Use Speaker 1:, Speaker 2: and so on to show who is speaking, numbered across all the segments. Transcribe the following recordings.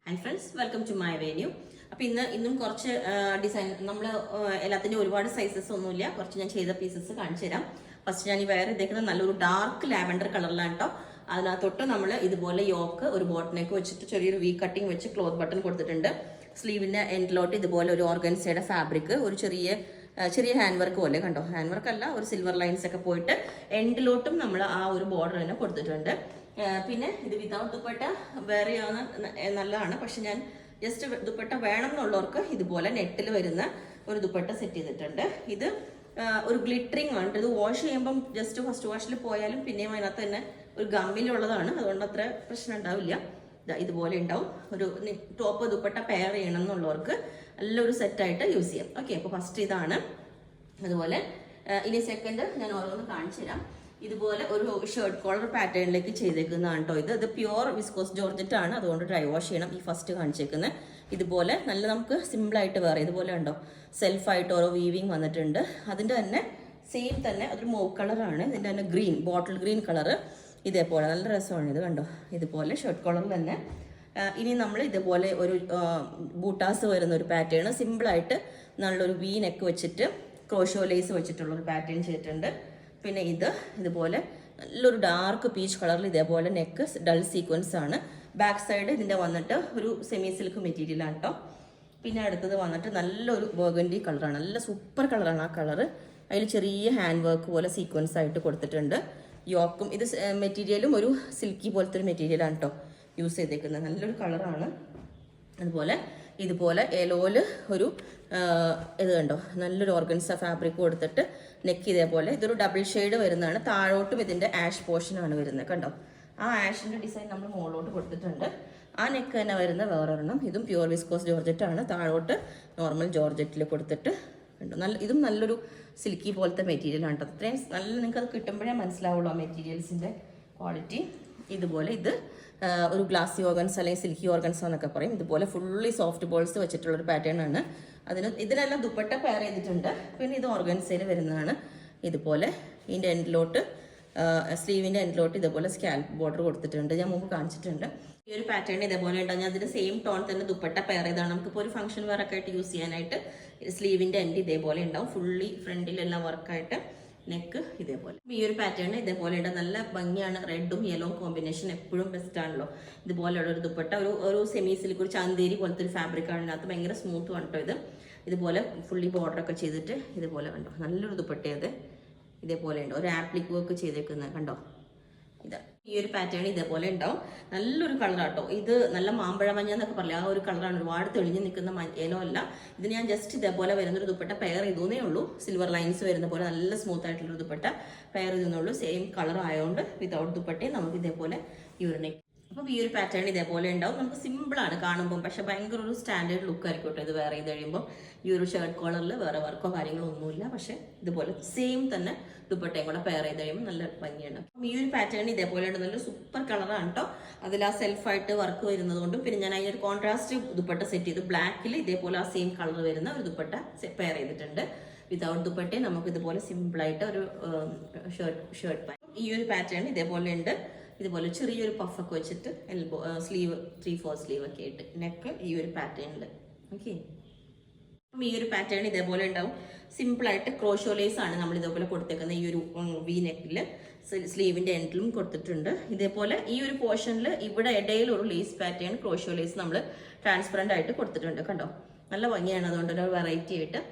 Speaker 1: High friends, welcome to my venue. അപ്പോൾ ഇന്നും കുറച്ച് ഡിസൈൻ നമ്മൾ എല്ലാത്തിൻ്റെയും ഒരുപാട് സൈസസ് ഒന്നുമില്ല, കുറച്ച് ഞാൻ ചെയ്ത പീസസ് കാണിച്ചു തരാം. ഫസ്റ്റ് ഞാൻ ഈ വേറെ ഇതേക്കുന്ന നല്ലൊരു ഡാർക്ക് ലാവൻഡർ കളറിലാണ് കേട്ടോ. അതിനകത്തൊട്ട് നമ്മൾ ഇതുപോലെ യോക്ക് ഒരു ബോട്ടനേക്ക് വെച്ചിട്ട് ചെറിയൊരു വി കട്ടിങ് വെച്ച് ക്ലോത്ത് ബട്ടൺ കൊടുത്തിട്ടുണ്ട്. സ്ലീവിൻ്റെ എൻഡിലോട്ട് ഇതുപോലെ ഒരു ഓർഗൻസയുടെ ഫാബ്രിക്, ഒരു ചെറിയ ഹാൻഡ് വർക്ക് പോലെ കണ്ടോ, ഹാൻഡ് വർക്ക് അല്ല, ഒരു സിൽവർ ലൈൻസ് ഒക്കെ പോയിട്ട് എൻഡിലോട്ടും നമ്മൾ ആ ഒരു ബോർഡർ തന്നെ കൊടുത്തിട്ടുണ്ട്. പിന്നെ ഇത് വിതൗട്ട് ദുപ്പട്ട വേറെയാണ് നല്ലതാണ്, പക്ഷെ ഞാൻ ജസ്റ്റ് ദുപ്പട്ട വേണം എന്നുള്ളവർക്ക് ഇതുപോലെ നെറ്റിൽ വരുന്ന ഒരു ദുപ്പട്ട സെറ്റ് ചെയ്തിട്ടുണ്ട്. ഇത് ഒരു ഗ്ലിറ്ററിങ് ആണ്. ഇത് വാഷ് ചെയ്യുമ്പം ജസ്റ്റ് ഫസ്റ്റ് വാഷിൽ പോയാലും പിന്നെയും അതിനകത്ത് തന്നെ ഒരു ഗമ്മിലുള്ളതാണ്, അതുകൊണ്ട് അത്ര പ്രശ്നം ഉണ്ടാവില്ല. ഇതുപോലെ ഉണ്ടാവും. ഒരു ടോപ്പ് ദുപ്പട്ട പെയർ ചെയ്യണം എന്നുള്ളവർക്ക് നല്ലൊരു സെറ്റായിട്ട് യൂസ് ചെയ്യാം. ഓക്കെ, അപ്പോൾ ഫസ്റ്റ് ഇതാണ്. അതുപോലെ ഇനി സെക്കൻഡ് ഞാൻ ഓരോന്ന് കാണിച്ചു തരാം. ഇതുപോലെ ഒരു ഷർട്ട് കോളർ പാറ്റേണിലേക്ക് ചെയ്തേക്കുന്നതാണ് കേട്ടോ. ഇത് പ്യുവർ വിസ്കോസ് ജോർജറ്റ് ആണ്, അതുകൊണ്ട് ഡ്രൈ വാഷ് ചെയ്യണം. ഈ ഫസ്റ്റ് കാണിച്ചേക്കുന്നത് ഇതുപോലെ നല്ല നമുക്ക് സിമ്പിളായിട്ട് വേറെ ഇതുപോലെ ഉണ്ടോ സെൽഫായിട്ട് ഓരോ വീവിങ് വന്നിട്ടുണ്ട്. അതിൻ്റെ തന്നെ സെയിം തന്നെ അതൊരു മൂവ് കളറാണ്. ഇതിൻ്റെ തന്നെ ഗ്രീൻ, ബോട്ടിൽ ഗ്രീൻ കളറ് ഇതേപോലെ നല്ല രസമാണ്. ഇത് കണ്ടോ, ഇതുപോലെ ഷർട്ട് കോളറിൽ തന്നെ. ഇനി നമ്മൾ ഇതുപോലെ ഒരു ബൂട്ടാസ് വരുന്ന ഒരു പാറ്റേൺ സിമ്പിളായിട്ട് നല്ലൊരു വി നെക്ക് വെച്ചിട്ട് ക്രോഷോ ലേസ് വെച്ചിട്ടുള്ളൊരു പാറ്റേൺ ചെയ്തിട്ടുണ്ട്. പിന്നെ ഇതുപോലെ നല്ലൊരു ഡാർക്ക് പീച്ച് കളറിൽ ഇതേപോലെ നെക്ക് ഡൾ സീക്വൻസ് ആണ്. ബാക്ക് സൈഡ് ഇതിൻ്റെ വന്നിട്ട് ഒരു സെമി സിൽക്ക് മെറ്റീരിയലാണ് കേട്ടോ. പിന്നെ അടുത്തത് വന്നിട്ട് നല്ലൊരു ബർഗൻഡി കളറാണ്, നല്ല സൂപ്പർ കളറാണ് ആ കളറ്. അതിൽ ചെറിയ ഹാൻഡ് വർക്ക് പോലെ സീക്വൻസ് ആയിട്ട് കൊടുത്തിട്ടുണ്ട്. യോക്കും ഇത് മെറ്റീരിയലും ഒരു സിൽക്കി പോലത്തെ ഒരു മെറ്റീരിയലാണ് കേട്ടോ യൂസ് ചെയ്തേക്കുന്നത്. നല്ലൊരു കളറാണ്. അതുപോലെ ഇതുപോലെ യെലോയില് ഒരു ഇത് കണ്ടോ നല്ലൊരു ഓർഗൻസ ഫാബ്രിക് കൊടുത്തിട്ട് നെക്ക് ഇതേപോലെ ഇതൊരു ഡബിൾ ഷെയ്ഡ് വരുന്നതാണ്. താഴോട്ടും ഇതിൻ്റെ ആഷ് പോർഷനാണ് വരുന്നത് കണ്ടോ. ആ ആഷിൻ്റെ ഡിസൈൻ നമ്മൾ മുകളിലോട്ട് കൊടുത്തിട്ടുണ്ട്. ആ നെക്ക് തന്നെ വരുന്ന വേറൊരെണ്ണം, ഇതും പ്യുവർ വിസ്കോസ് ജോർജറ്റ് ആണ്. താഴോട്ട് നോർമൽ ജോർജറ്റിൽ കൊടുത്തിട്ട് കണ്ടോ. ഇതും നല്ലൊരു സിൽക്കി പോലത്തെ മെറ്റീരിയലാണ് കേട്ടോ. അത്രയും നല്ല നിങ്ങൾക്ക് അത് കിട്ടുമ്പോഴേ മനസ്സിലാവുള്ളൂ ആ മെറ്റീരിയൽസിൻ്റെ ക്വാളിറ്റി. ഇതുപോലെ ഇത് ഒരു ഗ്ലാസി ഓർഗൻസ് അല്ലെങ്കിൽ സിൽക്കി ഓർഗൻസ് എന്നൊക്കെ പറയും. ഇതുപോലെ ഫുള്ളി സോഫ്റ്റ് ബോൾസ് വെച്ചിട്ടുള്ളൊരു പാറ്റേൺ ആണ്. ഇതിനെല്ലാം ദുപ്പട്ട പെയർ ചെയ്തിട്ടുണ്ട്. പിന്നെ ഇത് ഓർഗൻസയിൽ വരുന്നതാണ്. ഇതുപോലെ ഇതിൻ്റെ എൻഡിലോട്ട് സ്ലീവിൻ്റെ എൻഡിലോട്ട് ഇതുപോലെ സ്കാൽപ്പ് ബോർഡർ കൊടുത്തിട്ടുണ്ട്. ഞാൻ മുമ്പ് കാണിച്ചിട്ടുണ്ട്. ഈ ഒരു പാറ്റേൺ ഇതേപോലെ ഉണ്ടാകും. ഞാൻ അതിൻ്റെ സെയിം ടോൺ തന്നെ ദുപ്പട്ട പെയർ ചെയ്താണ്. നമുക്കിപ്പോൾ ഒരു ഫംഗ്ഷൻ വെയറൊക്കെ ആയിട്ട് യൂസ് ചെയ്യാനായിട്ട് സ്ലീവിൻ്റെ എൻഡ് ഇതേപോലെ ഉണ്ടാവും. ഫുള്ളി ഫ്രണ്ടിലെല്ലാം വർക്കായിട്ട് നെക്ക് ഇതേപോലെ. ഈ ഒരു പാറ്റേൺ ഇതേപോലെ ഉണ്ട്. നല്ല ഭംഗിയാണ്. റെഡും യെല്ലോ കോമ്പിനേഷൻ എപ്പോഴും ബെസ്റ്റ് ആണല്ലോ. ഇതുപോലെയുള്ള ഒരു ദുപ്പട്ട ഒരു സെമി സിൽക്ക്, ഒരു ചാന്തേരി പോലത്തെ ഒരു ഫാബ്രിക് ആണ്. ഇതിനകത്ത് ഭയങ്കര സ്മൂത്ത് ആണ് കേട്ടോ. ഇതുപോലെ ഫുള്ളി ബോർഡറൊക്കെ ചെയ്തിട്ട് ഇതുപോലെ കണ്ടോ നല്ലൊരു ദുപ്പട്ടയത് ഇതേപോലെ ഉണ്ടോ. ഒരു ആപ്ലിക് വർക്ക് ചെയ്തേക്കുന്നത് കണ്ടോ. ഈ ഒരു പാറ്റേൺ ഇതേപോലെ ഉണ്ടാവും. നല്ലൊരു കളറാട്ടോ. ഇത് നല്ല മാമ്പഴ മഞ്ഞ എന്നൊക്കെ പറയാം, ആ ഒരു കളറാണ്. ഒരുപാട് തെളിഞ്ഞ് നിൽക്കുന്ന യെല്ലോ അല്ല. ഇത് ഞാൻ ജസ്റ്റ് ഇതേപോലെ വരുന്നൊരു ദുപ്പട്ട പെയർ ചെയ്തേ ഉള്ളൂ. സിൽവർ ലൈൻസ് വരുന്ന പോലെ നല്ല സ്മൂത്ത് ആയിട്ടുള്ളൊരു ദുപ്പട്ട പെയർ ചെയ്തെന്നുള്ളൂ. സെയിം കളർ ആയതുകൊണ്ട് വിതൗട്ട് ദുപ്പട്ടയും നമുക്ക് ഇതേപോലെ ഈ ഒരു നെക്ക്. അപ്പം ഈ ഒരു പാറ്റേൺ ഇതേപോലെ ഉണ്ടാവും. നമുക്ക് സിമ്പിളാണ് കാണുമ്പോൾ, പക്ഷെ ഭയങ്കര ഒരു സ്റ്റാൻഡേർഡ് ലുക്ക് ആയിരിക്കും കേട്ടോ. ഇത് വേറെ ചെയ്ത് കഴിയുമ്പോൾ ഈ ഒരു ഷർട്ട് കോളറിൽ വേറെ വർക്കോ കാര്യങ്ങളോ ഒന്നുമില്ല. പക്ഷെ ഇതുപോലെ സെയിം തന്നെ ദുപ്പട്ടയും കൂടെ പെയർ ചെയ്ത് കഴിയുമ്പോൾ നല്ല ഭംഗിയാണ്. അപ്പം ഈ ഒരു പാറ്റേൺ ഇതേപോലെ ഉണ്ട്. നല്ല സൂപ്പർ കളറാണ് കേട്ടോ. അതിൽ ആ സെൽഫായിട്ട് വർക്ക് വരുന്നത് കൊണ്ടും പിന്നെ ഞാൻ അതിനൊരു കോൺട്രാസ്റ്റ് ദുപ്പട്ട സെറ്റ് ചെയ്തു. ബ്ലാക്കിൽ ഇതേപോലെ ആ സെയിം കളർ വരുന്ന ഒരു ദുപ്പട്ട പെയർ ചെയ്തിട്ടുണ്ട്. വിതൗട്ട് ദുപ്പട്ടയും നമുക്ക് ഇതുപോലെ സിമ്പിളായിട്ട് ഒരു ഷർട്ട് പാൻറ്. ഈ ഒരു പാറ്റേൺ ഇതേപോലെ ഉണ്ട്. ഇതുപോലെ ചെറിയൊരു പഫൊക്കെ വെച്ചിട്ട് സ്ലീവ് 3/4 സ്ലീവ് ഒക്കെ ആയിട്ട് നെക്ക് ഈ ഒരു പാറ്റേണിൽ. ഓക്കെ, അപ്പം ഈ ഒരു പാറ്റേൺ ഇതേപോലെ ഉണ്ടാവും. സിമ്പിളായിട്ട് ക്രോഷോ ലേസ് ആണ് നമ്മൾ ഇതേപോലെ കൊടുത്തേക്കുന്നത്. ഈ ഒരു വി നെക്കിൽ സ്ലീവിൻ്റെ എൻഡിലും കൊടുത്തിട്ടുണ്ട്. ഇതേപോലെ ഈ ഒരു പോർഷനിൽ ഇവിടെ ഇടയിൽ ഒരു ലേസ് പാറ്റേൺ ക്രോഷോ ലേസ് നമ്മൾ ട്രാൻസ്പെറൻ്റ് ആയിട്ട് കൊടുത്തിട്ടുണ്ട് കണ്ടോ. നല്ല ഭംഗിയാണ്, അതുകൊണ്ട് ഒരു വെറൈറ്റി ആയിട്ട്.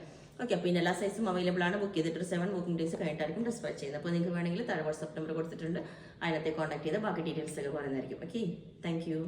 Speaker 1: ഓക്കെ, അപ്പോൾ ഇതിൻ്റെ എല്ലാ സൈസും അവൈലബിൾ ആണ്. ബുക്ക് ചെയ്തിട്ട് 7 ബുക്കിംഗ് ഡേയ്സ് കഴിഞ്ഞിട്ടായിരിക്കും ഡിസ്പാച്ച് ചെയ്യുന്നത്. അപ്പോൾ നിങ്ങൾക്ക് വേണമെങ്കിൽ താഴെ വാട്സ്ആപ്പ് നമ്പർ കൊടുത്തിട്ടുണ്ട്, അതിനകത്ത് കോൺടാക്ട് ചെയ്ത് ബാക്കി ഡീറ്റെയിൽസ് ഒക്കെ പറയുന്നതായിരിക്കും. Okay, thank you.